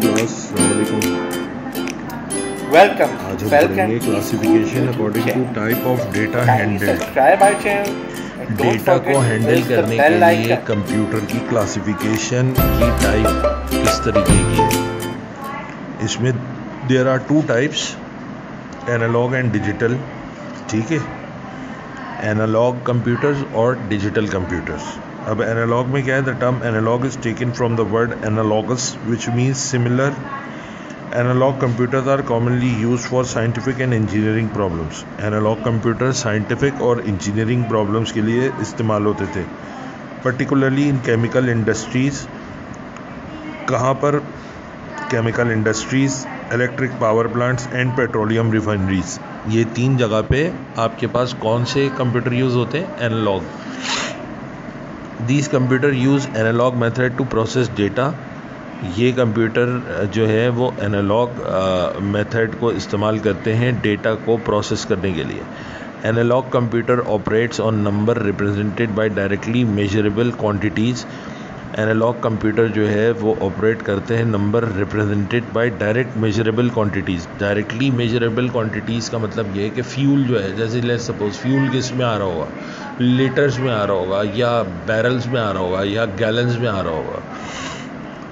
Class अस्सलामुअलैकुम। Welcome आज to हम Falcon पढ़ेंगे classification according to type of data Kindly handled. subscribe our channel and don't data forget को to handle press the करने के bell लिए icon. कंप्यूटर की क्लासिफिकेशन की टाइप किस तरीके की है। इसमें there are two types, analog and digital. ठीक है, एनालॉग कंप्यूटर्स और डिजिटल कंप्यूटर्स। अब एनालॉग में क्या है, the term analog is taken from the word analogous which means similar. Analog computers are commonly used for scientific and engineering problems. Analog computers scientific और engineering problems के लिए इस्तेमाल होते थे, particularly in chemical industries। कहाँ पर? chemical industries, electric power plants and petroleum refineries। ये तीन जगह पे आपके पास कौन से कंप्यूटर यूज़ होते हैं? Analog. These computers use analog method to process data। ये कंप्यूटर जो है वो एनालॉग मेथड को इस्तेमाल करते हैं डेटा को प्रोसेस करने के लिए। Analog computer operates on number represented by directly measurable quantities. Analog computer जो है वो ऑपरेट करते हैं number represented by direct measurable quantities. Directly measurable quantities का मतलब ये है कि फ्यूल जो है, जैसे लेट्स सपोज फ्यूल किस में आ रहा होगा, लीटर्स में आ रहा होगा या बैरल्स में आ रहा होगा या गैलन्स में आ रहा होगा।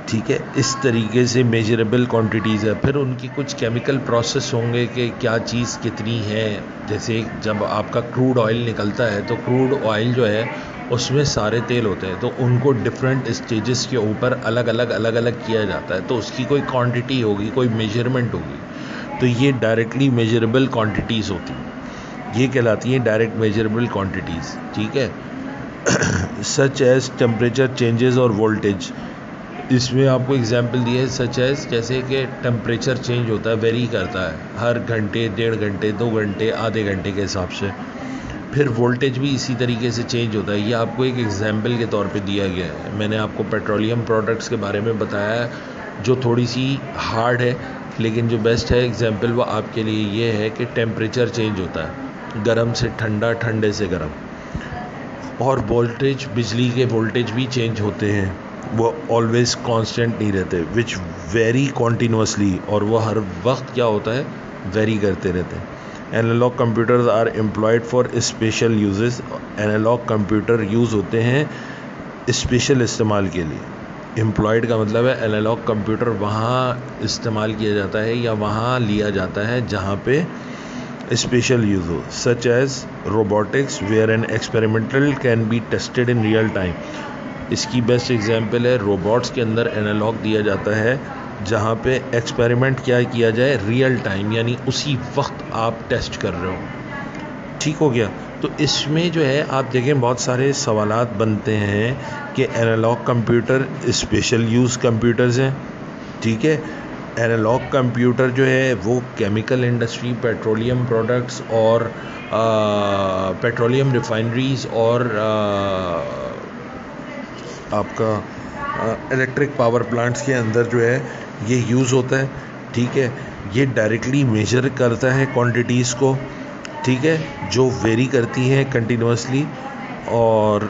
ठीक है, इस तरीके से मेजरेबल क्वांटिटीज़ है। फिर उनकी कुछ केमिकल प्रोसेस होंगे कि क्या चीज़ कितनी है। जैसे जब आपका क्रूड ऑयल निकलता है तो क्रूड ऑयल जो है उसमें सारे तेल होते हैं, तो उनको डिफरेंट स्टेजेस के ऊपर अलग अलग किया जाता है, तो उसकी कोई क्वांटिटी होगी, कोई मेजरमेंट होगी, तो ये डायरेक्टली मेजरेबल क्वांटिटीज़ होती हैं, ये कहलाती हैं डायरेक्ट मेजरेबल क्वांटिटीज़। ठीक है, सच एज टेम्परेचर चेंजेस और वोल्टेज। इसमें आपको एग्जांपल दिए हैं, सच एज जैसे कि टेम्परेचर चेंज होता है, वेरी करता है हर घंटे, 1.5 घंटे, 2 घंटे, आधे घंटे के हिसाब से। फिर वोल्टेज भी इसी तरीके से चेंज होता है। ये आपको एक एग्जांपल के तौर पे दिया गया है। मैंने आपको पेट्रोलियम प्रोडक्ट्स के बारे में बताया है जो थोड़ी सी हार्ड है, लेकिन जो बेस्ट है एग्जांपल वो आपके लिए ये है कि टेम्परेचर चेंज होता है, गर्म से ठंडा, ठंडे से गर्म। और वोल्टेज, बिजली के वोल्टेज भी चेंज होते हैं, वो ऑलवेज कांस्टेंट नहीं रहते, विच वेरी कॉन्टीन्यूसली, और वो हर वक्त क्या होता है, वेरी करते रहते हैं। Analog computers are employed for special uses. Analog computer use होते हैं स्पेशल इस्तेमाल के लिए। एम्प्लॉयड का मतलब है एनालॉग कंप्यूटर वहाँ इस्तेमाल किया जाता है या वहाँ लिया जाता है जहाँ पे स्पेशल यूज हो, such as robotics where an experimental can be tested in real time. इसकी बेस्ट एग्जांपल है, रोबोट्स के अंदर एनालॉग दिया जाता है जहाँ पे एक्सपेरिमेंट क्या किया जाए, रियल टाइम, यानी उसी वक्त आप टेस्ट कर रहे हो। ठीक हो गया। तो इसमें जो है आप देखें बहुत सारे सवालात बनते हैं कि analog computer special use computers हैं। ठीक है, एनालॉग कंप्यूटर जो है वो केमिकल इंडस्ट्री, पेट्रोलियम प्रोडक्ट्स और पेट्रोलियम रिफाइनरीज और आपका इलेक्ट्रिक पावर प्लांट्स के अंदर जो है ये यूज़ होता है। ठीक है, ये डायरेक्टली मेजर करता है क्वांटिटीज़ को, ठीक है, जो वेरी करती हैं कंटिन्यूसली, और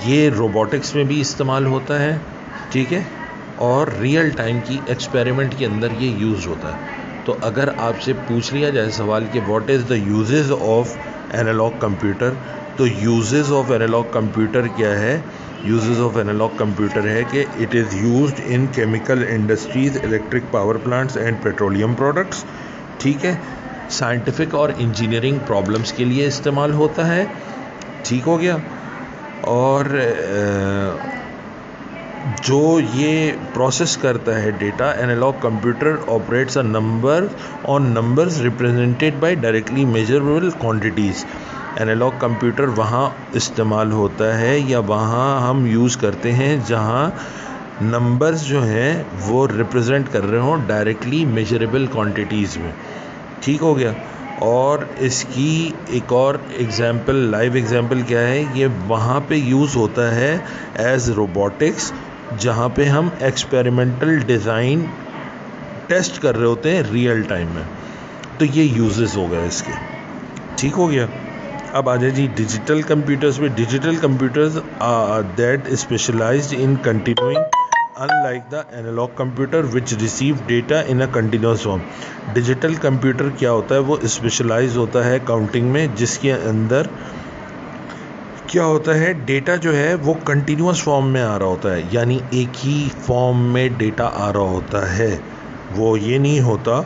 ये रोबोटिक्स में भी इस्तेमाल होता है। ठीक है, और रियल टाइम की एक्सपेरिमेंट के अंदर ये यूज़ होता है। तो अगर आपसे पूछ लिया जाए सवाल कि what is the uses of analog computer, तो यूजेस ऑफ एनालॉग कंप्यूटर क्या है? यूजेस ऑफ एनालॉग कंप्यूटर है कि it is used in chemical industries, electric power plants and petroleum products. ठीक है, साइंटिफिक और इंजीनियरिंग प्रॉब्लम्स के लिए इस्तेमाल होता है। ठीक हो गया। और जो ये प्रोसेस करता है data, analog computer operates a number on numbers represented by directly measurable quantities. Analog computer वहाँ इस्तेमाल होता है या वहाँ हम यूज़ करते हैं जहाँ नंबर्स जो हैं वो रिप्रेजेंट कर रहे हों डायरेक्टली मेजरेबल क्वांटिटीज़ में। ठीक हो गया। और इसकी एक और एग्जांपल, लाइव एग्जांपल क्या है, ये वहाँ पे यूज़ होता है एज रोबोटिक्स, जहाँ पे हम एक्सपेरिमेंटल डिज़ाइन टेस्ट कर रहे होते हैं रियल टाइम में। तो ये यूजेस हो गए इसके। ठीक हो गया। अब आ जाए जी डिजिटल कंप्यूटर्स में। Digital computers that specialised in continuing unlike the analog computer which receive data in a continuous form. Digital computer क्या होता है, वो स्पेशलाइज होता है काउंटिंग में, जिसके अंदर क्या होता है, डेटा जो है वो कंटिन्यूस फॉर्म में आ रहा होता है, यानी एक ही फॉर्म में डेटा आ रहा होता है। वो ये नहीं होता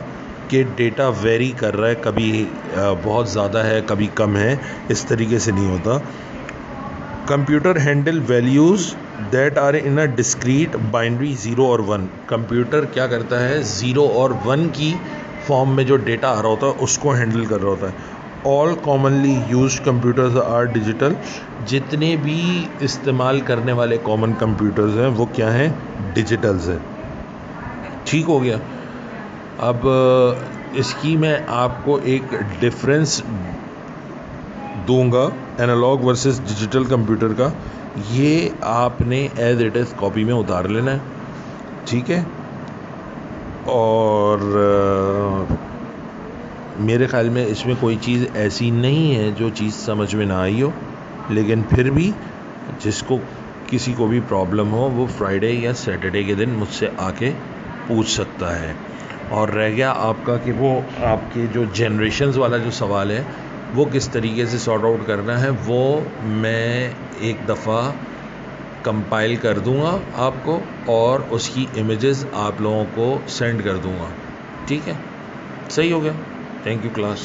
कि डेटा वेरी कर रहा है, कभी बहुत ज़्यादा है कभी कम है, इस तरीके से नहीं होता। Computer handle values that are in a discrete binary 0 और 1। कंप्यूटर क्या करता है, 0 और 1 की फॉर्म में जो डेटा आ रहा होता है उसको हैंडल कर रहा होता है। All commonly use computers are digital. जितने भी इस्तेमाल करने वाले कॉमन कंप्यूटर्स हैं वो क्या हैं, डिजिटल्स हैं। ठीक हो गया। अब इसकी मैं आपको एक डिफरेंस दूंगा एनालॉग वर्सेस डिजिटल कंप्यूटर का। ये आपने एज इट इज़ कॉपी में उतार लेना है, ठीक है। और मेरे ख्याल में इसमें कोई चीज़ ऐसी नहीं है जो चीज़ समझ में ना आई हो, लेकिन फिर भी जिसको किसी को भी प्रॉब्लम हो वो फ्राइडे या सैटरडे के दिन मुझसे आके पूछ सकता है। और रह गया आपका कि वो आपके जो जनरेशन्स वाला जो सवाल है वो किस तरीके से सॉर्ट आउट करना है, वो मैं एक दफ़ा कंपाइल कर दूंगा आपको और उसकी इमेजेस आप लोगों को सेंड कर दूंगा, ठीक है। सही हो गया। Thank you class.